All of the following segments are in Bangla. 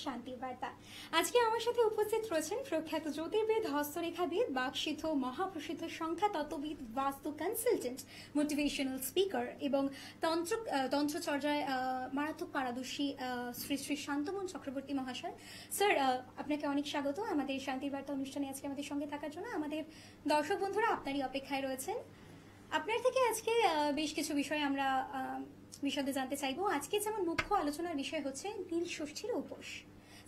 শান্তি বার্তা। আজকে আমার সাথে উপস্থিত রয়েছেন প্রখ্যাত জ্যোতির্বিদ, হস্তরেখাবিদ, বাকশিথ, মহাপ্রসিদ্ধ সংখ্যা তত্ত্ববিদ, বাস্তু কনসালটেন্ট, মোটিভেশনাল স্পিকার এবং তন্ত্রচর্যায় মারাত্মক পারদর্শী শ্রী শ্রী শান্তমন চক্রবর্তী মহাশয়। স্যার, আপনাকে অনেক স্বাগত আমাদের শান্তির বার্তা অনুষ্ঠানে আজকে আমাদের সঙ্গে থাকার জন্য। আমাদের দর্শক বন্ধুরা আপনারই অপেক্ষায় রয়েছেন। আপনার থেকে আজকে বেশ কিছু বিষয় আমরা বিশদে জানতে চাইবো। আজকে যেমন মুখ্য আলোচনার বিষয় হচ্ছে নীল ষষ্ঠীর উপোস।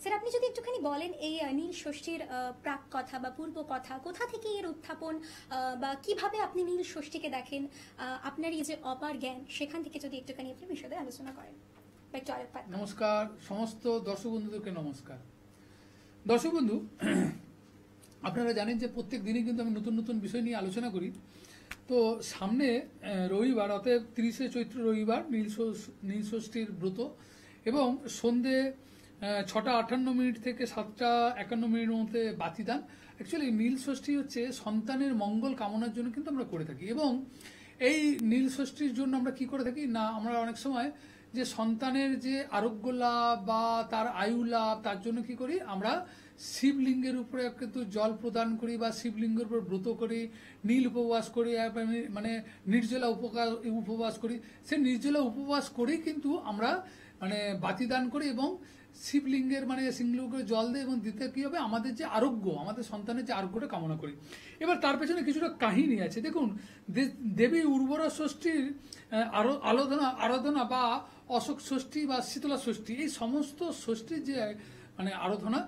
স্যার, আপনি যদি একটুখানি বলেন এই নীল ষষ্ঠীর প্রাক কথা বা পূর্ব কথা, কোথা থেকে এর উত্থাপন বা কিভাবে আপনি নীল ষষ্ঠীকে দেখেন, আপনার এই যে অপার জ্ঞান সেখান থেকে যদি একটুখানি আপনি বিশদে আলোচনা করেন। নমস্কার সমস্ত দর্শক বন্ধুদেরকে। নমস্কার দর্শক বন্ধু, আপনারা জানেন যে প্রত্যেক দিনই কিন্তু আমি নতুন নতুন বিষয় নিয়ে আলোচনা করি। তো সামনে রবিবার, অতএব 30শে চৈত্র রবিবার নীল ষষ্ঠীর ব্রত এবং সন্ধে 6টা 58 থেকে 7টা 51 মধ্যে বাতিদান। অ্যাকচুয়ালি নীল ষষ্ঠী হচ্ছে সন্তানের মঙ্গল কামনার জন্য কিন্তু আমরা করে থাকি। এবং এই নীল ষষ্ঠীর জন্য আমরা কি করে থাকি না, আমরা অনেক সময় যে সন্তানের যে আরোগ্য লাভ বা তার আয়ু লাভ, তার জন্য কি করি আমরা শিবলিঙ্গের উপরে কিন্তু জল প্রদান করি বা শিবলিঙ্গের উপর ব্রত করি, নীল উপবাস করি, মানে নির্জলা উপবাস করি। সে নির্জলা উপবাস করেই কিন্তু আমরা মানে বাতিদান করি এবং শিবলিঙ্গের মানে সিংহলিঙ্গে জল দেয় এবং দিতে কি হবে আমাদের যে আরোগ্য, আমাদের সন্তানের যে আরোগ্যটা কামনা করি। এবার তার পেছনে কিছুটা কাহিনী আছে। দেখুন, দেবী উর্বরা ষষ্ঠীর আরাধনা বা অশোক ষষ্ঠী বা শীতলা ষষ্ঠী, এই সমস্ত ষষ্ঠীর যে মানে আরাধনা,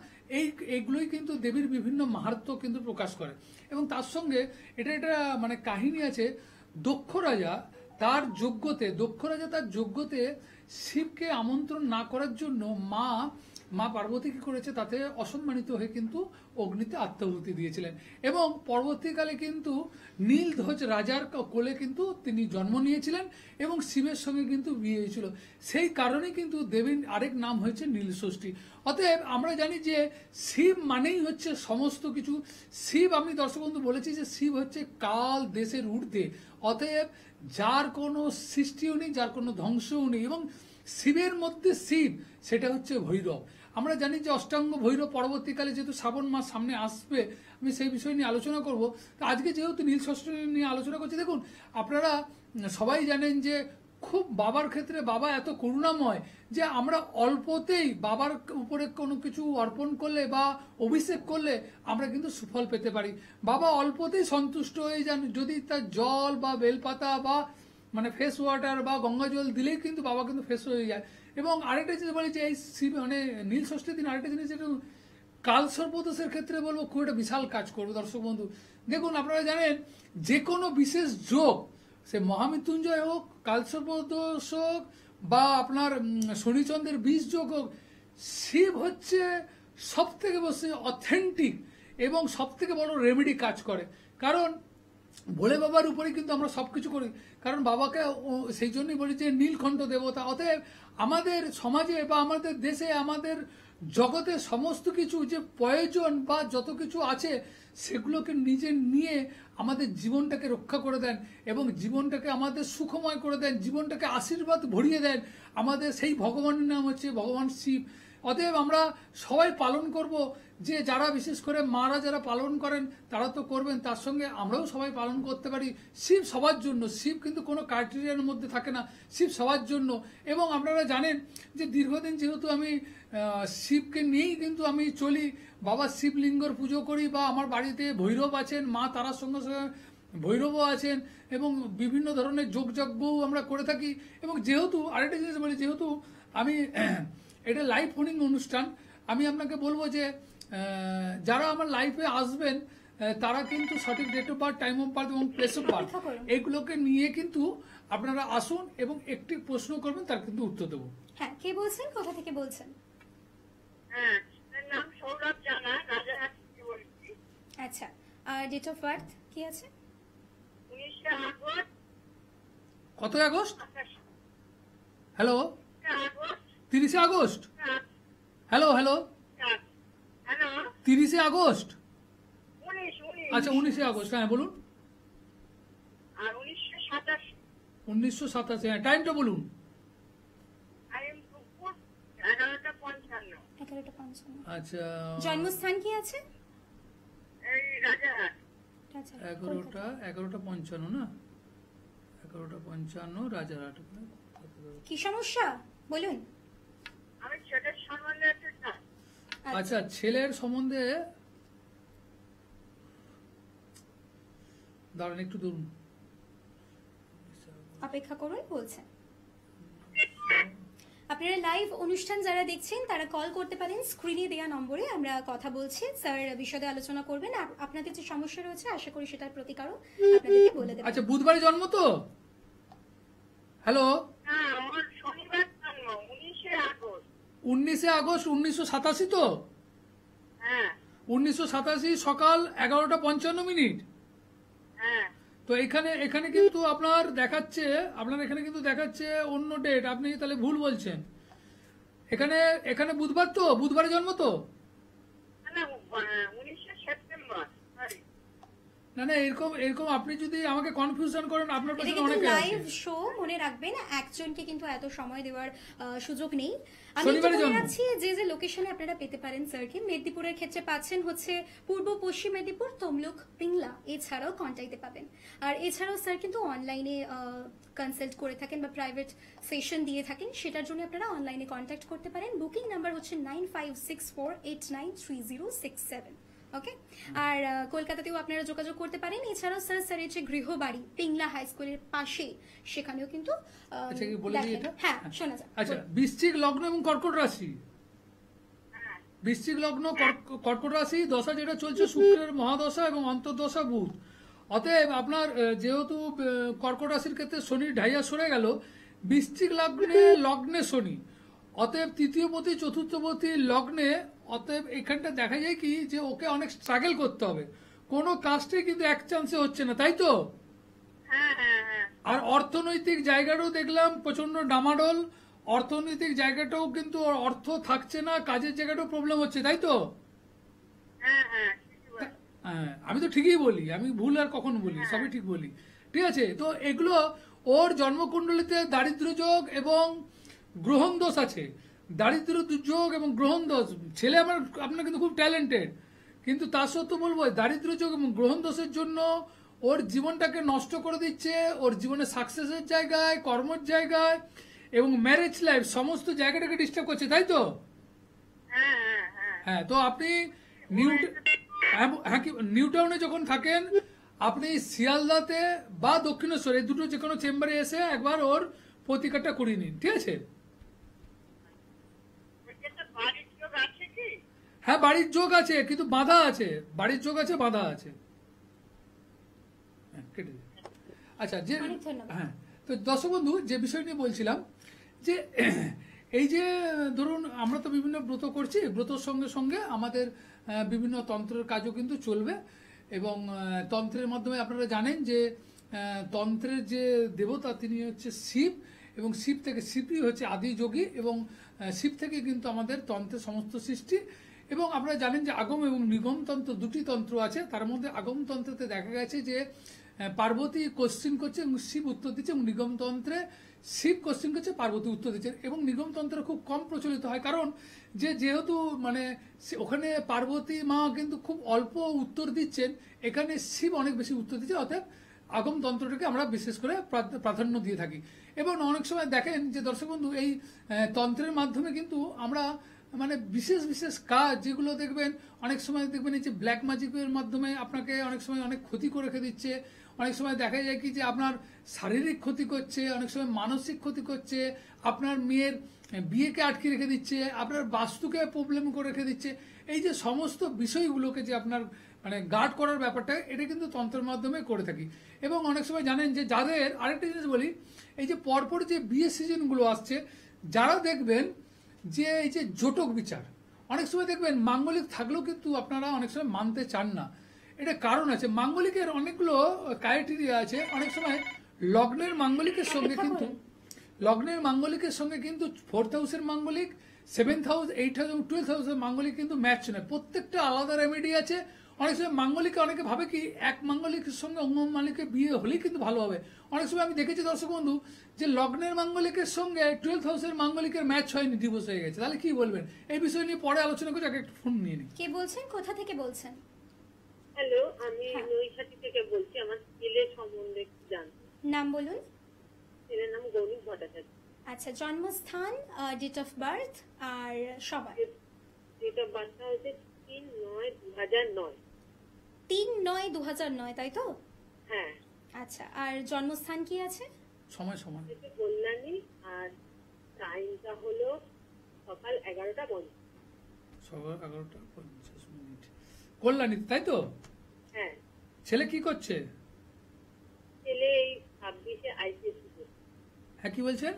এইগুলোই কিন্তু দেবীর বিভিন্ন মাহাত্ম্য কিন্তু প্রকাশ করে। এবং তার সঙ্গে এটা মানে কাহিনী আছে। দক্ষ রাজা তার যোগ্যতে শিবকে আমন্ত্রণ না করার জন্য মা পার্বতী কি করেছে, তাতে অসম্মানিত হয়ে কিন্তু অগ্নিতে আত্মাহুতি দিয়েছিলেন। এবং পরবর্তীকালে কিন্তু নীলধ্বজ রাজার কোলে কিন্তু তিনি জন্ম নিয়েছিলেন এবং শিবের সঙ্গে কিন্তু বিয়ে হয়েছিল। সেই কারণে কিন্তু দেবীর আরেক নাম হয়েছে নীল ষষ্ঠী। অতএব আমরা জানি যে শিব মানেই হচ্ছে সমস্ত কিছু। শিব, আমি দর্শক বন্ধু বলেছি যে শিব হচ্ছে কাল দেশের ঊর্ধ্বে। অতএব যার কোনো সৃষ্টিও নেই, যার কোনো ধ্বংসও নেই। এবং শিবের মধ্যে শিব, সেটা হচ্ছে ভৈরব। আমরা জানি যে অষ্টাঙ্গ ভৈরব পরবর্তীকালে যেহেতু শ্রাবণ মাস সামনে আসবে, আমি সেই বিষয় নিয়ে আলোচনা করব। তো আজকে যেহেতু নীল ষষ্ঠী নিয়ে আলোচনা করছি, দেখুন আপনারা সবাই জানেন যে খুব বাবার ক্ষেত্রে বাবা এত করুণাময় যে আমরা অল্পতেই বাবার উপরে কোনো কিছু অর্পণ করলে বা অভিষেক করলে আমরা কিন্তু সুফল পেতে পারি। বাবা অল্পতেই সন্তুষ্ট হয়ে যান। যদি তার জল বা বেলপাতা বা মানে ফ্রেশ ওয়াটার বা গঙ্গা জল দিলেই কিন্তু বাবা কিন্তু ফ্রেশ হয়ে যায়। এবং আরেকটা জিনিস বলি যে এই মানে নীল ষষ্ঠীর দিন আরেকটা জিনিস, যেটা কালসর্পদোষের ক্ষেত্রে বলবো খুব একটা বিশাল কাজ করবে দর্শক বন্ধু। দেখুন আপনারা জানেন যে কোনো বিশেষ যোগ, সে মহামৃত্যুঞ্জয় হোক, কালসর্পদোষ হোক বা আপনার শনিচন্দ্রের বিষ যোগ হোক, শিব হচ্ছে সব থেকে বেশি অথেন্টিক এবং সব থেকে বড় রেমেডি কাজ করে। কারণ ভোলে বাবার উপরে কিন্তু আমরা সবকিছু করি, কারণ বাবাকে সেই জন্যই বলি যে নীলকণ্ঠ দেবতা। অতএব আমাদের সমাজে বা আমাদের দেশে, আমাদের জগতে সমস্ত কিছু যে প্রয়োজন বা যত কিছু আছে সেগুলোকে নিজে নিয়ে আমাদের জীবনটাকে রক্ষা করে দেন এবং জীবনটাকে আমাদের সুখময় করে দেন, জীবনটাকে আশীর্বাদ ভরিয়ে দেন। আমাদের সেই ভগবানের নাম হচ্ছে ভগবান শিব। অতএব আমরা সবাই পালন করব, যে যারা বিশেষ করে মারা যারা পালন করেন তারা তো করবেন, তার সঙ্গে আমরাও সবাই পালন করতে পারি। শিব সবার জন্য, শিব কিন্তু কোনো ক্রাইটেরিয়ার মধ্যে থাকে না, শিব সবার জন্য। এবং আপনারা জানেন যে দীর্ঘদিন যেহেতু আমি শিবকে নিয়েই কিন্তু আমি চলি, বাবা শিবলিঙ্গর পুজো করি বা আমার বাড়িতে ভৈরব আছেন, মা তারার সঙ্গে সঙ্গে ভৈরবও আছেন এবং বিভিন্ন ধরনের যোগযজ্ঞও আমরা করে থাকি। এবং যেহেতু আরেকটা জিনিস বলি, যেহেতু আমি এটা লাইভ ফোনিং অনুষ্ঠান, আমি আপনাকে বলবো যে যারা আমার লাইফে আসবেন তারা কিন্তু সঠিক date of birth, time of birth এবং প্লেস অফ বার্থ এগুলোকে নিয়ে কিন্তু আপনারা আসুন এবং একটি প্রশ্ন করবেন, তার কিন্তু উত্তর দেবো। হ্যাঁ, কে বলছেন, কোথা থেকে বলছেন? হ্যাঁ, নাম সৌরভ জানা, রাজারহাট থেকে বলছি। আচ্ছা, আর ডেট অফ বার্থ কি আছে? 19 আগস্ট কত August? 27 hello, August 30 August. Hello hello, hello 30 August. 19 আচ্ছা 19 আগস্ট, হ্যাঁ বলুন। আর 1987 1987, হ্যাঁ টাইমটা বলুন। টাইম দুপুর 11:55 11:55। আচ্ছা জন্মস্থান কি আছে? এই রাজারহাট। আচ্ছা, কলকাতা। 11:55 না? 11:55 রাজারহাট। কি সমস্যা বলুন? আমি ছেলের সম্বন্ধে একটু জানি। আচ্ছা ছেলের সম্বন্ধে দাঁড়ান একটু ধরুন। অপেক্ষা করুন, বলছেন। আপনারা লাইভ অনুষ্ঠান যারা দেখছেন তারা কল করতে পারেন স্ক্রিনে দেওয়া নম্বরে। আমরা কথা বলছি, স্যার বিশদে আলোচনা করবেন। আপনাদের যে সমস্যা রয়েছে আশা করি সেটার প্রতিকারও আপনাদেরকে বলে দেবেন। আচ্ছা বুধবারে জন্ম তো? হ্যালো, হ্যাঁ আমার শনিবার জন্ম 19 আগস্ট। 19 আগস্ট 1987 তো? হ্যাঁ 1987 সকাল 11:55। হ্যাঁ তো এখানে কিন্তু আপনার এখানে কিন্তু দেখাচ্ছে অন্য ডেট। আপনি তাহলে ভুল বলছেন। এখানে বুধবার তো? বুধবারে জন্ম তো? না 19 সেপ্টেম্বর সরি। না না, এরকম আপনি যদি আমাকে কনফিউশন করেন, আপনার এটা পেছনে কিন্তু অনেকে লাইভ আছে। শো, মনে রাখবেন একজনকে কিন্তু এত সময় দেওয়ার সুযোগ নেই। আমি শনিবারে একটু বলে জন্ম। রাখছি যে লোকেশনে আপনারা পেতে পারেন স্যারকে। মেদিনীপুরের ক্ষেত্রে পাচ্ছেন হচ্ছে পূর্ব পশ্চিম মেদিনীপুর, তমলুক, পিংলা, এছাড়াও কন্টাক্টে পাবেন। আর এছাড়াও স্যার কিন্তু অনলাইনে কনসাল্ট করে থাকেন বা প্রাইভেট সেশন দিয়ে থাকেন, সেটার জন্য আপনারা অনলাইনে কন্ট্যাক্ট করতে পারেন। বুকিং নাম্বার হচ্ছে 9564893067। ওকে, আর কলকাতাতেও আপনারা যোগাযোগ করতে পারেন। এছাড়াও স্যারের যে গৃহবাড়ি পিংলা হাই স্কুলের পাশে, সেখানেও কিন্তু আচ্ছা কি বলে দিই এটা? হ্যাঁ শোনা যায়। আচ্ছা বৃশ্চিক লগ্ন এবং কর্কট রাশি। হ্যাঁ বৃশ্চিক লগ্ন কর্কট রাশি, দশা যেটা চলছে শুক্রের মহাদশা এবং অন্তর্দশা বুধ। অতএব আপনার যেহেতু কর্কট রাশির ক্ষেত্রে শনির ঢাইয়া সরে গেল, বৃশ্চিক লগ্নে শনি, অতএব তৃতীয়পতি চতুর্থপতি লগ্নে, অতএব এখানটা দেখা যায় কি যে ওকে অনেক স্ট্রাগল করতে হবে। কোনো কাজটাই কিন্তু এক চান্সে হচ্ছে না, তাই তো? হ্যাঁ হ্যাঁ হ্যাঁ আর অর্থনৈতিক জায়গাটাও দেখলাম প্রচন্ড ডামাডোল। অর্থনৈতিক জায়গাটাও কিন্তু অর্থ থাকছে না, কাজের জায়গাটাও প্রবলেম হচ্ছে, তাই তো? হ্যাঁ হ্যাঁ ঠিকই বলেছেন। হ্যাঁ আমি তো ঠিকই বলি, আমি ভুল আর কখন বলি? সবই ঠিক বলি। ঠিক আছে, তো এগুলো ওর জন্মকুণ্ডলিতে দারিদ্র্য যোগ এবং গ্রহণ দোষ আছে। দারিদ্র্য যোগ এবং গ্রহণ দোষ। ছেলে আপনার কিন্তু খুব ট্যালেন্টেড, কিন্তু তার সত্ত্বেও বলবো দারিদ্র্য যোগ এবং গ্রহণ দোষের জন্য ওর জীবনটাকে নষ্ট করে দিচ্ছে। ওর জীবনে সাকসেসের জায়গায়, কর্মের জায়গায় এবং ম্যারেজ লাইফ সমস্ত জায়গাটাকে ডিস্টার্ব করছে, তাই তো? হ্যাঁ হ্যাঁ হ্যাঁ হ্যাঁ, তো আপনি নিউ টাউনে যখন থাকেন, আপনি শিয়ালদাতে বা দক্ষিণেশ্বর এই দুটো যে কোনো চেম্বারে এসে একবার ওর প্রতিকারটা করিয়ে নিন, ঠিক আছে? এটা বাড়ির লোক আছে কি? হ্যাঁ বাড়ির যোগ আছে, কিন্তু বাধা আছে। বাড়ির যোগ আছে, বাধা আছে। হ্যাঁ, কেটে দিন। আচ্ছা যে অনেক ধন্যবাদ। হ্যাঁ, তো দর্শক বন্ধু যে বিষয় নিয়ে বলছিলাম যে এই যে ধরুন আমরা তো বিভিন্ন ব্রত করছি, ব্রতর সঙ্গে সঙ্গে আমাদের বিভিন্ন তন্ত্রের কাজও কিন্তু চলবে। এবং তন্ত্রের মাধ্যমে আপনারা জানেন যে তন্ত্রের যে দেবতা তিনি হচ্ছে শিব, এবং শিবই হচ্ছে আদি যোগী, এবং শিব থেকে কিন্তু আমাদের তন্ত্রের সমস্ত সৃষ্টি। এবং আপনারা জানেন যে আগম এবং নিগম তন্ত্র দুটি তন্ত্র আছে। তার মধ্যে আগম তন্ত্রতে দেখা গেছে যে পার্বতী কোশ্চিন করছে এবং শিব উত্তর দিচ্ছে, এবং নিগম তন্ত্রে শিব কোশ্চিন করছে, পার্বতী উত্তর দিচ্ছে। এবং নিগম তন্ত্র খুব কম প্রচলিত হয়, কারণ যেহেতু মানে ওখানে পার্বতী মা কিন্তু খুব অল্প উত্তর দিচ্ছেন, এখানে শিব অনেক বেশি উত্তর দিচ্ছে। অতএব আগম তন্ত্রটাকে আমরা বিশেষ করে প্রাধান্য দিয়ে থাকি। এবং অনেক সময় দেখেন যে দর্শক বন্ধু এই তন্ত্রের মাধ্যমে কিন্তু আমরা মানে বিশেষ বিশেষ কাজ যেগুলো দেখবেন, অনেক সময় দেখবেন এই যে ব্ল্যাক ম্যাজিকের মাধ্যমে আপনাকে অনেক সময় অনেক ক্ষতি করে রেখে দিচ্ছে। অনেক সময় দেখা যায় কি যে আপনার শারীরিক ক্ষতি করছে, অনেক সময় মানসিক ক্ষতি করছে, আপনার মেয়ের বিয়েকে আটকে রেখে দিচ্ছে, আপনার বাস্তুকে প্রবলেম করে রেখে দিচ্ছে। এই যে সমস্ত বিষয়গুলোকে যে আপনার মানে গার্ড করার ব্যাপারটা, এটা কিন্তু তন্ত্রের মাধ্যমে করে থাকি। এবং অনেক সময় জানেন যে যাদের, আরেকটা জিনিস বলি, এই যে পরপর যে বিয়ে সিজনগুলো আসছে, যারা দেখবেন যে এই যে জটক বিচার, অনেক সময় দেখবেন মাঙ্গলিক থাকলেও কিন্তু আপনারা অনেক সময় মানতে চান না। এটা কারণ আছে, মাঙ্গলিকের অনেকগুলো ক্রাইটেরিয়া আছে। অনেক সময় লগ্নের মাঙ্গলিকের সঙ্গে কিন্তু ফোর্থ হাউসের মাঙ্গলিক, 7th হাউস, 8th হাউস এবং 12th হাউসের মাঙ্গলিক কিন্তু ম্যাচ নয়, প্রত্যেকটা আলাদা রেমেডি আছে। অনেক সময় মাঙ্গলিকে অনেকে ভাবে কি এক মাঙ্গলিকের সঙ্গে অন্য মাঙ্গলিকের বিয়ে হলেই কিন্তু ভালো হবে। অনেক সময় আমি দেখেছি দর্শক বন্ধু যে লগ্নের মাঙ্গলিকের সঙ্গে 12th হাউসের মাঙ্গলিকের ম্যাচ হয়নি, ডিভোর্স হয়ে গেছে। তাহলে কি বলবেন এই বিষয় নিয়ে? পরে আলোচনা করছি, আগে একটা ফোন নিয়ে নিই। কে বলছেন, কোথা থেকে বলছেন? হ্যালো, আমি নৈহাটি থেকে বলছি। আমার ছেলের সম্বন্ধে একটু জানতে। নাম বলুন। ছেলের নাম গৌরী ভট্টাচার্য। আচ্ছা, জন্মস্থান, ডেট অফ বার্থ আর সবার। ডেট অফ বার্থ হচ্ছে 3/9/2009। 3/9/2009, তাই তো? হ্যাঁ। আচ্ছা, আর জন্মস্থান কি আছে? সময় সমান এটা কল্যাণী, আর টাইমটা হলো সকাল 11:50। সকাল 11:50। কল্যাণী, তাই তো? হ্যাঁ। ছেলে কি করছে? ছেলে এই 26-এ আইসিএসসি দেবে। হ্যাঁ, কি বলছেন?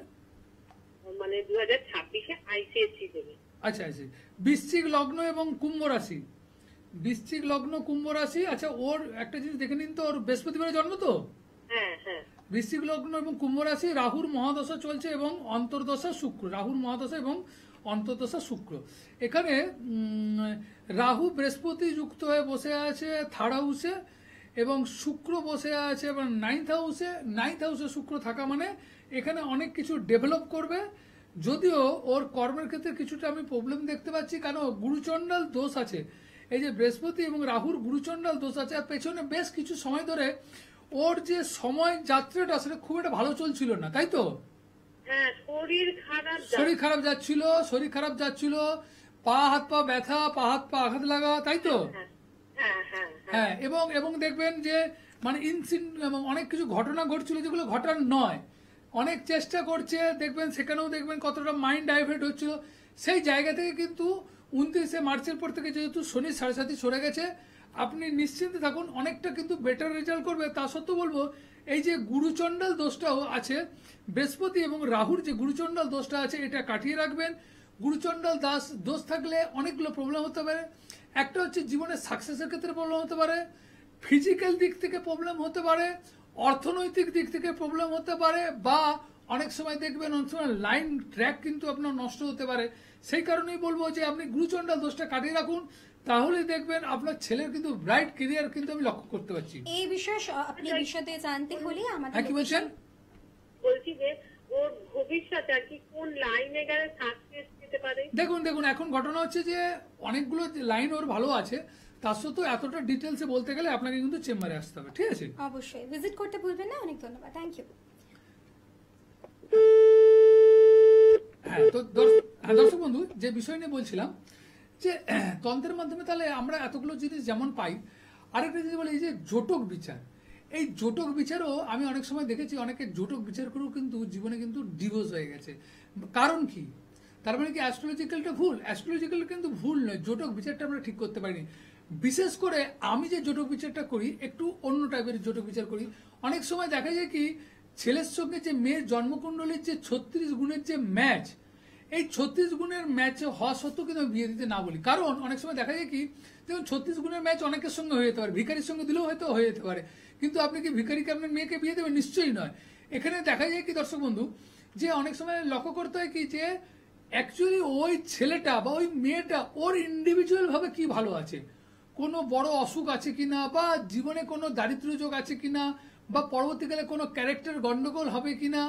মানে 2026-এ আইসিএসসি দেবে। আচ্ছা আচ্ছা, বৃশ্চিক লগ্ন এবং কুম্ভ রাশি। বৃশ্চিক লগ্ন, কুম্ভ রাশি। আচ্ছা, ওর একটা জিনিস দেখে নিন তো, ওর বৃহস্পতিবারে জন্ম তো? হ্যাঁ হ্যাঁ। বৃশ্চিক লগ্ন এবং কুম্ভ রাশি, রাহুর মহাদশা চলছে এবং অন্তর্দশা শুক্র। রাহুর মহাদশা এবং অন্তর্দশা শুক্র। এখানে রাহু বৃহস্পতি যুক্ত হয়ে বসে আছে 3rd হাউসে এবং শুক্র বসে আছে এবং 9th হাউসে। 9th হাউসে শুক্র থাকা মানে এখানে অনেক কিছু ডেভেলপ করবে। যদিও ওর কর্মের ক্ষেত্রে কিছুটা আমি প্রবলেম দেখতে পাচ্ছি, কারণ গুরুচণ্ডাল দোষ আছে। এই যে বৃহস্পতি এবং রাহুর গুরুচণ্ডাল দোষ আছে, আর পেছনে বেশ কিছু সময় ধরে ওর যে সময় যাত্রাটা সেটা খুব একটা ভালো চলছিল না, তাই তো? হ্যাঁ, শরীর খারাপ যাচ্ছিল, পা হাত পা ব্যথা, পা হাত পা আঘাত লাগা, তাই তো? হ্যাঁ হ্যাঁ। হ্যাঁ, এবং দেখবেন যে মানে এবং অনেক কিছু ঘটনা ঘটছিল যেগুলো ঘটার নয়। অনেক চেষ্টা করছে, দেখবেন সেখানেও দেখবেন কতটা মাইন্ড ডাইভার্ট হচ্ছিল। সেই জায়গা থেকে কিন্তু 29শে মার্চের পর থেকে যেহেতু শনি 7.5 সরে গেছে, আপনি নিশ্চিন্তে থাকুন, অনেকটা কিন্তু বেটার রেজাল্ট করবে। তা সত্ত্বেও বলবো এই যে গুরুচণ্ডাল দোষটাও আছে, বৃহস্পতি এবং রাহুর যে গুরুচণ্ডাল দোষটা আছে এটা কাটিয়ে রাখবেন। গুরুচণ্ডাল দোষ থাকলে অনেকগুলো প্রবলেম হতে পারে। একটা হচ্ছে জীবনে সাকসেসের ক্ষেত্রে প্রবলেম হতে পারে, ফিজিক্যাল দিক থেকে প্রবলেম হতে পারে, অর্থনৈতিক দিক থেকে প্রবলেম হতে পারে, বা অনেক সময় দেখবেন অনেক সময় লাইন ট্র্যাক কিন্তু আপনার নষ্ট হতে পারে। সেই কারণেই বলবো যে আপনি গুরুচণ্ডাল দোষটা কাটিয়ে রাখুন, তাহলে দেখবেন আপনার ছেলের কিন্তু ব্রাইট ক্যারিয়ার কিন্তু আমি লক্ষ্য করতে পারছি। এই বিষয়ে আপনি বিশদে জানতে হলে আমাদের হ্যাঁ, কি বলছেন? বলছি যে ওর ভবিষ্যতে আর কি কোন লাইনে গেলে সাকসেস পেতে পারে। দেখুন এখন ঘটনা হচ্ছে যে অনেকগুলো লাইন ওর ভালো আছে, তার সত্ত্বেও এতটা ডিটেলসে বলতে গেলে আপনাকে কিন্তু চেম্বারে আসতে হবে, ঠিক আছে? অবশ্যই ভিজিট করতে ভুলবেন না। অনেক ধন্যবাদ, থ্যাংক ইউ। হ্যাঁ, তো দর্শক বন্ধু, যে বিষয় নিয়ে বলছিলাম যে তন্ত্রের মাধ্যমে তাহলে আমরা এতগুলো জিনিস যেমন পাই, আরেকটা জিনিস বলি, এই যে জোটক বিচার, এই জোটক বিচারও আমি অনেক সময় দেখেছি অনেকে জোটক বিচার করেও কিন্তু জীবনে কিন্তু ডিভোর্স হয়ে গেছে। কারণ কি? তার মানে কি অ্যাস্ট্রোলজিক্যালটা ভুল? অ্যাস্ট্রোলজিক্যাল কিন্তু ভুল নয়, জোটক বিচারটা আমরা ঠিক করতে পারিনি। বিশেষ করে আমি যে জোটক বিচারটা করি একটু অন্য টাইপের জোটক বিচার করি। অনেক সময় দেখা যায় কি ছেলের সঙ্গে যে মেয়ের জন্মকুণ্ডলীর যে 36 গুণের যে ম্যাচ, এই 36 গুণের ম্যাচ হওয়া সত্ত্বেও কিন্তু আমি বিয়ে দিতে না বলি। কারণ অনেক সময় দেখা যায় কি দেখুন 36 গুণের ম্যাচ অনেকের সঙ্গে হয়ে যেতে পারে, ভিখারির সঙ্গে দিলেও হয়তো হয়ে যেতে পারে, কিন্তু আপনি কি ভিখারিকে আপনার মেয়েকে বিয়ে দেবেন? নিশ্চয়ই নয়। এখানে দেখা যায় কি দর্শক বন্ধু, যে অনেক সময় লক্ষ্য করতে হয় কি যে অ্যাকচুয়ালি ওই ছেলেটা বা ওই মেয়েটা ওর ইন্ডিভিজুয়াল ভাবে কি ভালো আছে, কোনো বড় অসুখ আছে কিনা, বা জীবনে কোনো দারিদ্র্য যোগ আছে কিনা, বা পরবর্তীকালে কোনো ক্যারেক্টার গন্ডগোল হবে কিনা,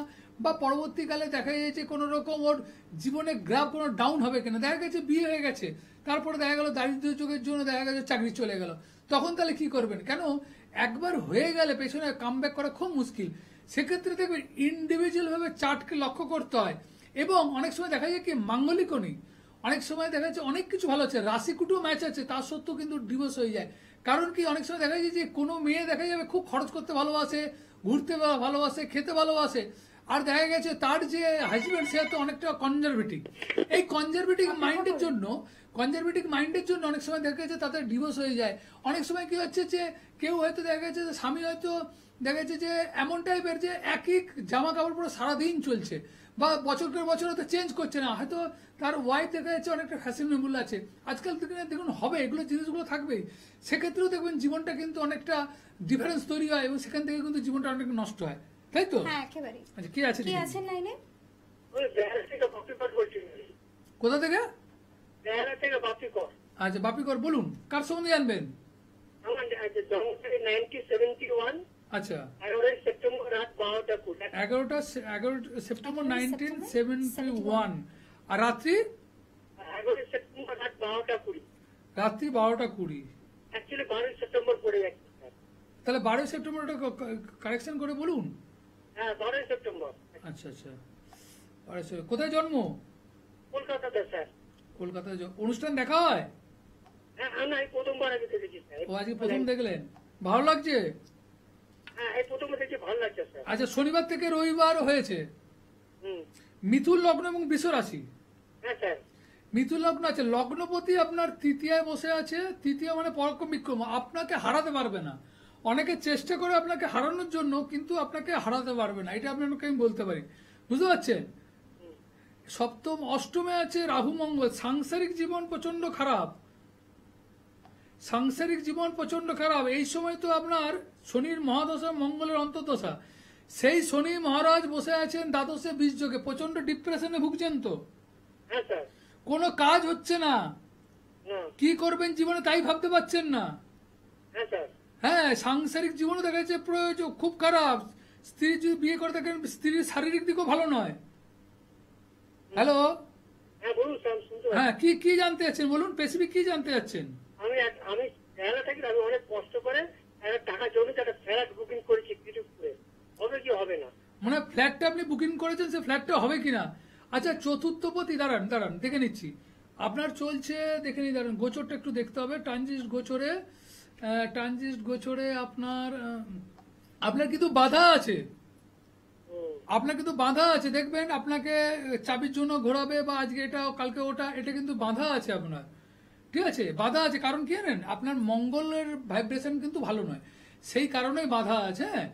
বা পরবর্তীকালে দেখা যাচ্ছে কোনো রকম ওর জীবনে গ্রাফ কোনো ডাউন হবে কিনা। দেখা গেছে বিয়ে হয়ে গেছে, তারপরে দেখা গেল দারিদ্র্য যোগের জন্য দেখা গেছে চাকরি চলে গেল, তখন তাহলে কি করবেন? কেন একবার হয়ে গেলে পেছনে কামব্যাক করা খুব মুশকিল। সেক্ষেত্রে দেখবেন ইন্ডিভিজুয়াল ভাবে চার্টকে লক্ষ্য করতে হয়। এবং অনেক সময় দেখা যায় কি মাঙ্গলিকও নেই, অনেক সময় দেখা যাচ্ছে অনেক কিছু ভালো আছে, রাশিকুটিও ম্যাচ আছে, তার সত্ত্বেও কিন্তু ডিভোর্স হয়ে যায়। কারণ কি অনেক সময় দেখা যায় যে কোনো মেয়ে দেখা যাবে খুব খরচ করতে ভালোবাসে, ঘুরতে ভালোবাসে, খেতে ভালোবাসে, আর দেখা গেছে তার যে হাজবেন্ড সে তো অনেকটা কনজারভেটিভ। এই কনজারভেটিভ মাইন্ডের জন্য অনেক সময় দেখা গেছে তাদের ডিভোর্স হয়ে যায়। অনেক সময় কি হচ্ছে যে কেউ হয়তো দেখা গেছে যে স্বামী হয়তো দেখা যাচ্ছে যে এমন টাইপের যে একই জামা কাপড় পরে সারাদিন চলছে, বা বছরের বছর হয়তো চেঞ্জ করছে না, হয়তো তার ওয়াইফ দেখা যাচ্ছে অনেকটা ফ্যাশনেবল আছে। আজকাল দিনে দেখুন হবে, এগুলো জিনিসগুলো থাকবেই। সেক্ষেত্রেও দেখবেন জীবনটা কিন্তু অনেকটা ডিফারেন্স তৈরি হয় এবং সেখান থেকে কিন্তু জীবনটা অনেক নষ্ট হয়, তাই তো? হ্যাঁ একেবারে। আচ্ছা, কি আছে কি আছেন লাইনে? ওই বেহালা থেকে বাপি কর বলছি। কোথা থেকে? বেহালা থেকে বাপি কর। আচ্ছা, বাপিকর বলুন, কার সম্বন্ধে জানবেন? আমার জন্ম 1971। আচ্ছা, 11 সেপ্টেম্বর রাত 12টা 20। 11 সেপ্টেম্বর 1971, আর রাত্রি 11 সেপ্টেম্বর রাত 12টা 20। রাত্রি 12টা 20। অ্যাকচুয়ালি 12 সেপ্টেম্বর পড়ে যাচ্ছে স্যার। তাহলে 12 সেপ্টেম্বর ওটা কারেকশন করে বলুন। হ্যাঁ 12 সেপ্টেম্বর। আচ্ছা আচ্ছা, 12 কোথায় জন্ম? কলকাতাতে স্যার। কলকাতায় অনুষ্ঠান দেখা হয়? হ্যাঁ আমি প্রথমবার আগে দেখেছি স্যার। ও আজকে প্রথম দেখলেন, ভালো লাগছে? হ্যাঁ এই প্রথম দেখে ভালো লাগছে স্যার। আচ্ছা, শনিবার থেকে রবিবার হয়েছে। হুম। মিথুন লগ্ন এবং বৃষ রাশি। হ্যাঁ স্যার। মিথুন লগ্ন আছে, লগ্নপতি আপনার তৃতীয়ায় বসে আছে। তৃতীয় মানে পরোক্ষ বিক্রম, আপনাকে হারাতে পারবে না। অনেকে চেষ্টা করে আপনাকে হারানোর জন্য, কিন্তু আপনাকে হারাতে পারবে না, এটা আপনাকে আমি বলতে পারি, বুঝতে পারছেন? সপ্তম অষ্টমে আছে রাহু মঙ্গল। সাংসারিক জীবন প্রচন্ড খারাপ, সাংসারিক জীবন প্রচন্ড খারাপ। এই সময় তো আপনার শনির মহাদশা, মঙ্গলের অন্তর্দশা। সেই শনি মহারাজ বসে আছেন দ্বাদশে বীজ যোগে, প্রচন্ড ডিপ্রেশনে ভুগছেন তো। হ্যাঁ স্যার। কোনো কাজ হচ্ছে না, না। কি করবেন জীবনে তাই ভাবতে পারছেন না। হ্যাঁ স্যার। হ্যাঁ, সাংসারিক জীবনও দেখা যাচ্ছে প্রয়োজন খুব খারাপ। স্ত্রী যদি বিয়ে করে থাকেন, স্ত্রীর শারীরিক দিকও ভালো নয়। হ্যালো, হ্যাঁ বলুন স্যার, শুনতে পাচ্ছি। হ্যাঁ, কি জানতে চাচ্ছেন বলুন, স্পেসিফিক কি জানতে চাচ্ছেন? আমি বেহালা থাকি, আমি অনেক কষ্ট করে একটা টাকা জমিতে একটা ফ্ল্যাট বুকিং করেছি কিছু করে। হবে কি হবে না? মানে ফ্ল্যাটটা আপনি বুকিং করেছেন, সে ফ্ল্যাটটা হবে কিনা? আচ্ছা, চতুর্থপতি, দাঁড়ান দেখে নিচ্ছি আপনার চলছে, দেখে নি, দাঁড়ান গোচরটা একটু দেখতে হবে। ট্রানজিট গোচরে আপনার কিন্তু বাধা আছে, দেখবেন আপনাকে চাবির জন্য ঘোরাবে, বা আজকে এটা কালকে ওটা, এটা কিন্তু বাধা আছে আপনার, ঠিক আছে? বাধা আছে, কারণ কি জানেন, আপনার মঙ্গলের ভাইব্রেশন কিন্তু ভালো নয়, সেই কারণেই বাধা আছে। হ্যাঁ,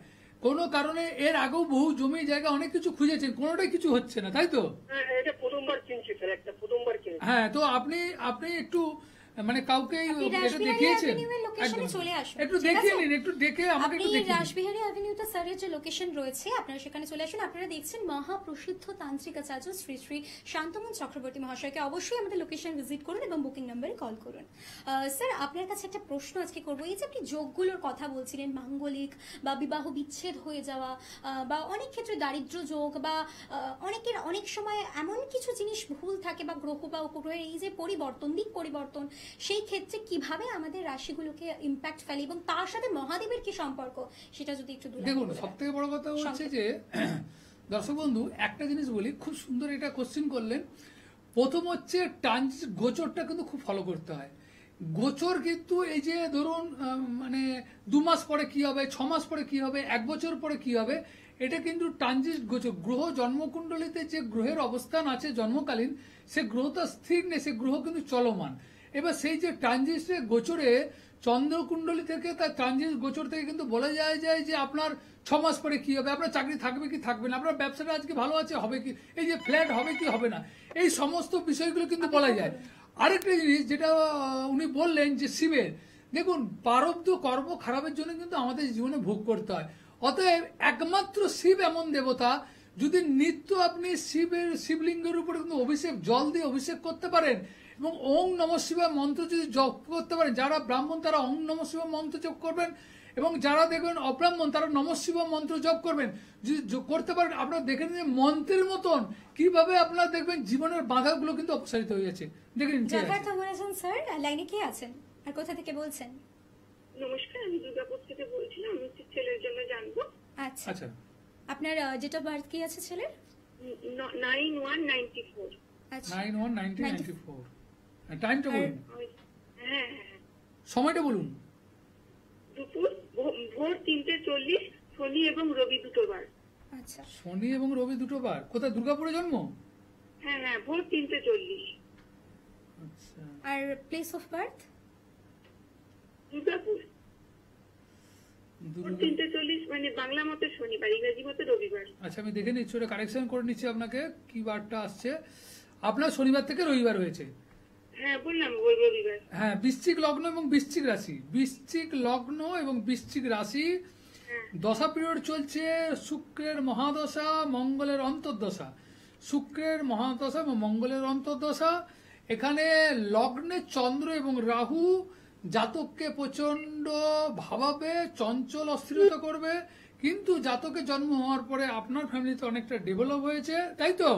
কোনো কারণে এর আগেও বহু জমি জায়গা অনেক কিছু খুঁজেছেন, কোনোটাই কিছু হচ্ছে না, তাই তো? হ্যাঁ এটা প্রথমবার কিনছি স্যার, একটা প্রথমবার কিনছি। হ্যাঁ, তো আপনি একটু মানে কাউকে আপনি এটা রাসবিহারী দেখিয়েছেন? অ্যাভিনিউয়ের লোকেশনে চলে আসুন, একটু ঠিক দেখিয়ে আছে? নিন, একটু দেখে আমাকে আপনি একটু দেখিয়ে দিন। রাসবিহারী অ্যাভিনিউতে স্যারের যে লোকেশন রয়েছে, আপনারা সেখানে চলে আসুন। আপনারা দেখছেন মহাপ্রসিদ্ধ তান্ত্রিক আচার্য শ্রী শ্রী শান্তমন চক্রবর্তী মহাশয়কে। অবশ্যই আমাদের লোকেশন ভিজিট করুন এবং বুকিং নাম্বারে কল করুন। স্যার, আপনার কাছে একটা প্রশ্ন আজকে করবো। এই যে আপনি যোগগুলোর কথা বলছিলেন, মাঙ্গলিক বা বিবাহ বিচ্ছেদ হয়ে যাওয়া, বা অনেক ক্ষেত্রে দারিদ্র্য যোগ, বা অনেকের অনেক সময় এমন কিছু জিনিস ভুল থাকে, বা গ্রহ বা উপগ্রহের এই যে দিক পরিবর্তন, সেই ক্ষেত্রে কিভাবে আমাদের রাশিগুলোকে ইম্প্যাক্ট ফেলে, এবং তার সাথে মহাদেবের কি সম্পর্ক, সেটা যদি একটু দেখুন, সব থেকে বড় কথা হচ্ছে যে দর্শক বন্ধু, একটা জিনিস বলি, খুব সুন্দর এটা কোশ্চেন করলেন। প্রথম হচ্ছে ট্রানজিট গোচরটা কিন্তু খুব ফলো করতে হয়। গোচর কিন্তু এই যে ধরুন মানে 2 মাস পরে কি হবে, 6 মাস পরে কি হবে, 1 বছর পরে কি হবে, এটা কিন্তু ট্রানজিট গোচর। গ্রহ জন্মকুণ্ডলিতে যে গ্রহের অবস্থান আছে জন্মকালীন, সে গ্রহটা স্থির নেই, সে গ্রহ কিন্তু চলমান। এবার সেই যে ট্রানজিটের গোচরে চন্দ্রকুণ্ডলী থেকে, তার ট্রানজিট গোচর থেকে কিন্তু বলা যায় যে আপনার 6 মাস পরে কি হবে, আপনার চাকরি থাকবে কি থাকবে না, আপনার ব্যবসাটা আজকে ভালো আছে হবে কি, এই যে ফ্ল্যাট হবে কি হবে না, এই সমস্ত বিষয়গুলো কিন্তু বলা যায়। আরেকটা জিনিস যেটা উনি বললেন যে শিবের, দেখুন প্রারব্ধ কর্ম খারাপের জন্য কিন্তু আমাদের জীবনে ভোগ করতে হয়। অতএব একমাত্র শিব এমন দেবতা, যদি নিত্য আপনি শিবলিঙ্গের উপরে কিন্তু অভিষেক, জল দিয়ে অভিষেক করতে পারেন, এবং ওং নমঃ শিবায় মন্ত্র যদি জপ করতে পারেন, যারা ব্রাহ্মণ তারা ওং নমঃ শিবায় মন্ত্র জপ করবেন, এবং যারা দেখবেন অব্রাহ্মণ তারা নমঃ শিবায় মন্ত্র জপ করবেন, যদি করতে পারেন, আপনারা দেখে নিন মন্ত্রের মতন কিভাবে আপনারা দেখবেন জীবনের বাধাগুলো কিন্তু অপসারিত হয়ে যাচ্ছে। দেখেন যথার্থ বলেছেন স্যার। লাইনে কে আছেন আর কোথা থেকে বলছেন? নমস্কার, আমি দুর্গাপুর থেকে বলছিলাম। আমি একটু ছেলের জন্য জানবো। আচ্ছা, আচ্ছা, আপনার ডেট অফ বার্থ কি আছে ছেলের? 9194। আচ্ছা, 91/1994। টাইমটা বলুন, হ্যাঁ, সময়টা বলুন। দুপুর ভোর 3:40, শনি এবং রবি দুটোবার। আচ্ছা, শনি এবং রবি দুটো বার। কোথায়, দুর্গাপুরে জন্ম? হ্যাঁ হ্যাঁ, ভোর 3:40। আচ্ছা, আর প্লেস অফ বার্থ? দুর্গাপুর। ভোর 3:40 মানে বাংলা মতে শনিবার, ইংরেজি মতে রবিবার। আচ্ছা, আমি দেখে নিচ্ছি, ওটা কারেকশন করে নিচ্ছি আপনাকে কি বারটা আসছে। আপনার শনিবার থেকে রবিবার হয়েছে। হ্যাঁ বললাম রবিবার। হ্যাঁ, বৃশ্চিক লগ্ন এবং বৃশ্চিক রাশি, বৃশ্চিক লগ্ন এবং বৃশ্চিক রাশি। দশা পিরিয়ড চলছে শুক্রের মহাদশা, মঙ্গলের অন্তর্দশা। শুক্রের মহাদশা এবং মঙ্গলের অন্তর্দশা। এখানে লগ্নে চন্দ্র এবং রাহু জাতককে প্রচন্ড ভাবাবে, চঞ্চল অস্থিরতা করবে। কিন্তু জাতকের জন্ম হওয়ার পরে আপনার ফ্যামিলিতে অনেকটা ডেভেলপ হয়েছে, তাই তো?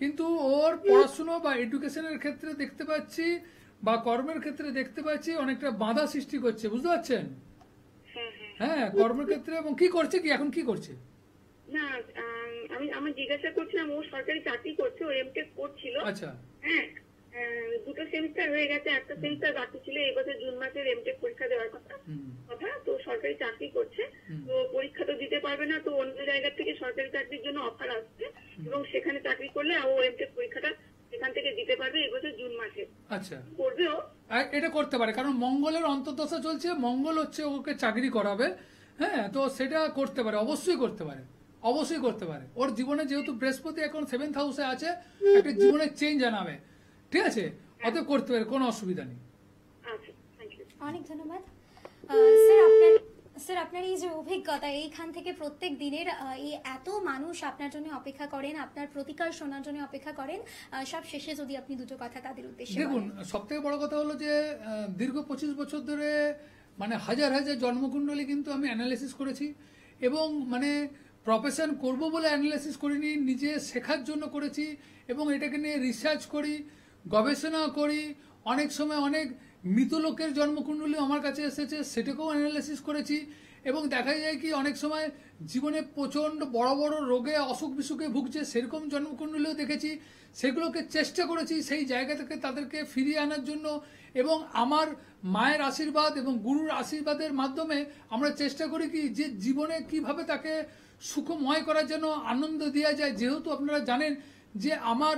কিন্তু ওর পড়াশুনো বা এডুকেশনের ক্ষেত্রে দেখতে পাচ্ছি, বা কর্মের ক্ষেত্রে দেখতে পাচ্ছি অনেকটা বাধা সৃষ্টি করছে, বুঝতে পারছেন? হ্যাঁ, কর্মের ক্ষেত্রে। এবং কি করছে, কি এখন কি করছে? না, আমি জিজ্ঞাসা করছিলাম, ও সরকারি চাকরি করছে, ও এমটেক করছিল। আচ্ছা, হ্যাঁ, দুটো সেমিস্টার হয়ে গেছে, একটা সেমিস্টার বাকি ছিল। এই বছর জুন মাসের এমটেক পরীক্ষা দেওয়ার কথা। তো সরকারি চাকরি করছে, তো পরীক্ষা তো দিতে পারবে না, তো অন্য জায়গা থেকে সরকারি চাকরির জন্য অফার আসছে, এবং সেখানে চাকরি করলে ও এমটেক পরীক্ষাটা সেখান থেকে দিতে পারবে এই বছর জুন মাসে। আচ্ছা, করবে ও? আর এটা করতে পারে, কারণ মঙ্গলের অন্তর্দশা চলছে, মঙ্গল হচ্ছে ওকে চাকরি করাবে। হ্যাঁ, তো সেটা করতে পারে, অবশ্যই করতে পারে, অবশ্যই করতে পারে। ওর জীবনে যেহেতু বৃহস্পতি এখন 7th হাউসে আছে, একটা জীবনে চেঞ্জ আনাবে, ঠিক আছে? অতএব করতে পারে, কোনো অসুবিধা নেই। আচ্ছা, থ্যাংক ইউ। অনেক ধন্যবাদ। স্যার, আপনার এই যে অভিজ্ঞতা, এইখান থেকে প্রত্যেক দিনের এই এত মানুষ আপনার জন্য অপেক্ষা করেন, আপনার প্রতিকার শোনার জন্য অপেক্ষা করেন, সব শেষে যদি আপনি দুটো কথা তাদের উদ্দেশ্যে দেখুন, বলেন। সব থেকে বড় কথা হলো যে দীর্ঘ 25 বছর ধরে মানে হাজার হাজার জন্মকুণ্ডলী কিন্তু আমি অ্যানালাইসিস করেছি, এবং মানে প্রফেশন করব বলে অ্যানালাইসিস করিনি, নিজে শেখার জন্য করেছি, এবং এটাকে নিয়ে রিসার্চ করি, গবেষণা করি। অনেক সময় অনেক মৃত লোকের জন্মকুণ্ডলী আমার কাছে এসেছে, সেটাকেও অ্যানালাইসিস করেছি। এবং দেখা যায় কি অনেক সময় জীবনে প্রচণ্ড বড় বড় রোগে, অসুখ বিসুখে ভুগছে, সেরকম জন্মকুণ্ডলীও দেখেছি। সেগুলোকে চেষ্টা করেছি সেই জায়গা থেকে তাদেরকে ফিরিয়ে আনার জন্য, এবং আমার মায়ের আশীর্বাদ এবং গুরুর আশীর্বাদের মাধ্যমে আমরা চেষ্টা করি কি যে জীবনে কিভাবে তাকে সুখময় করার জন্য আনন্দ দেওয়া যায়। যেহেতু আপনারা জানেন যে আমার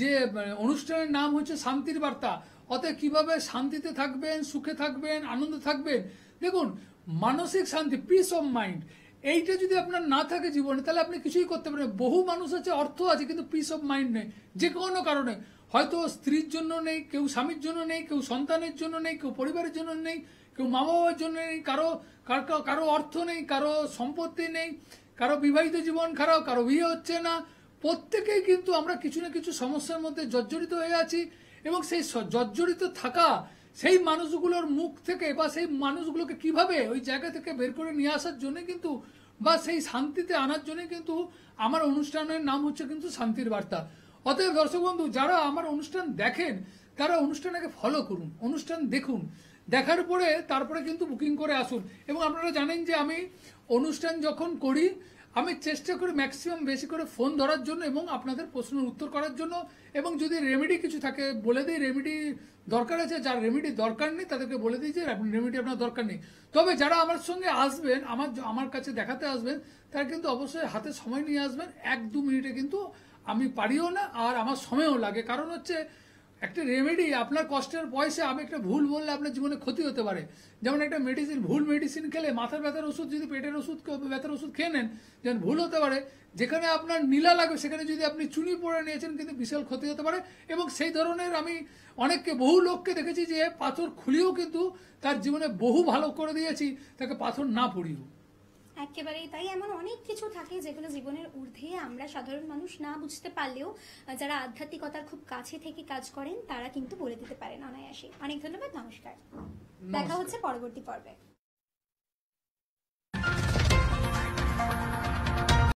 যে অনুষ্ঠানের নাম হচ্ছে শান্তির বার্তা, অতএব কিভাবে শান্তিতে থাকবেন, সুখে থাকবেন, আনন্দ থাকবেন। দেখুন, মানসিক শান্তি, পিস অফ মাইন্ড, এইটা যদি আপনার না থাকে জীবনে, তাহলে আপনি কিছুই করতে পারেন। বহু মানুষ আছে, অর্থ আছে, কিন্তু পিস অফ মাইন্ড নেই, যে কোনো কারণে। হয়তো স্ত্রীর জন্য নেই, কেউ স্বামীর জন্য নেই, কেউ সন্তানের জন্য নেই, কেউ পরিবারের জন্য নেই, কেউ মা বাবার জন্য নেই, কারো অর্থ নেই, কারো সম্পত্তি নেই, কারো বিবাহিত জীবন খারাপ, কারো বিয়ে হচ্ছে না। প্রত্যেকেই কিন্তু আমরা কিছু না কিছু সমস্যার মধ্যে জর্জরিত হয়ে আছি, এবং সেই জর্জরিত থাকা সেই মানুষগুলোর মুখ থেকে, বা সেই মানুষগুলোকে কিভাবে ওই জায়গা থেকে বের করে নিয়ে আসার জন্য কিন্তু, বা সেই শান্তিতে আনার জন্য কিন্তু আমার অনুষ্ঠানের নাম হচ্ছে কিন্তু শান্তির বার্তা। অতএব দর্শক বন্ধু, যারা আমার অনুষ্ঠান দেখেন, তারা অনুষ্ঠানকে ফলো করুন, অনুষ্ঠান দেখুন, দেখার পরে তারপরে কিন্তু বুকিং করে আসুন। এবং আপনারা জানেন যে আমি অনুষ্ঠান যখন করি, আমি চেষ্টা করি ম্যাক্সিমাম বেশি করে ফোন ধরার জন্য এবং আপনাদের প্রশ্নের উত্তর করার জন্য। এবং যদি রেমেডি কিছু থাকে বলে দিই, রেমেডি দরকার আছে, যার রেমেডি দরকার নেই তাদেরকে বলে দিই যে রেমেডি আপনার দরকার নেই। তবে যারা আমার সঙ্গে আসবেন, আমার কাছে দেখাতে আসবেন, তারা কিন্তু অবশ্যই হাতে সময় নিয়ে আসবেন। 1-2 মিনিটে কিন্তু আমি পারিও না, আর আমার সময়ও লাগে। কারণ হচ্ছে একটা রেমেডি, আপনার কষ্টের পয়সা, আমি একটা ভুল বললে আপনার জীবনে ক্ষতি হতে পারে। যেমন একটা মেডিসিন, ভুল মেডিসিন খেলে, মাথার ব্যথার ওষুধ যদি পেটের ওষুধ, ব্যথার ওষুধ খেয়ে নেন, যেমন ভুল হতে পারে। যেখানে আপনার নীলা লাগবে সেখানে যদি আপনি চুনি পড়ে নিয়েছেন, কিন্তু বিশাল ক্ষতি হতে পারে। এবং সেই ধরনের আমি বহু লোককে দেখেছি যে পাথর খুলিয়েও কিন্তু তার জীবনে বহু ভালো করে দিয়েছি, তাকে পাথর না পড়িয়েও। একেবারেই তাই। এমন অনেক কিছু থাকে যেগুলো জীবনের ঊর্ধ্বে আমরা সাধারণ মানুষ না বুঝতে পারলেও যারা আধ্যাত্মিকতার খুব কাছে থেকে কাজ করেন তারা কিন্তু বলে দিতে পারেন অনায়াসে। অনেক ধন্যবাদ, নমস্কার। দেখা হচ্ছে পরবর্তী পর্বে।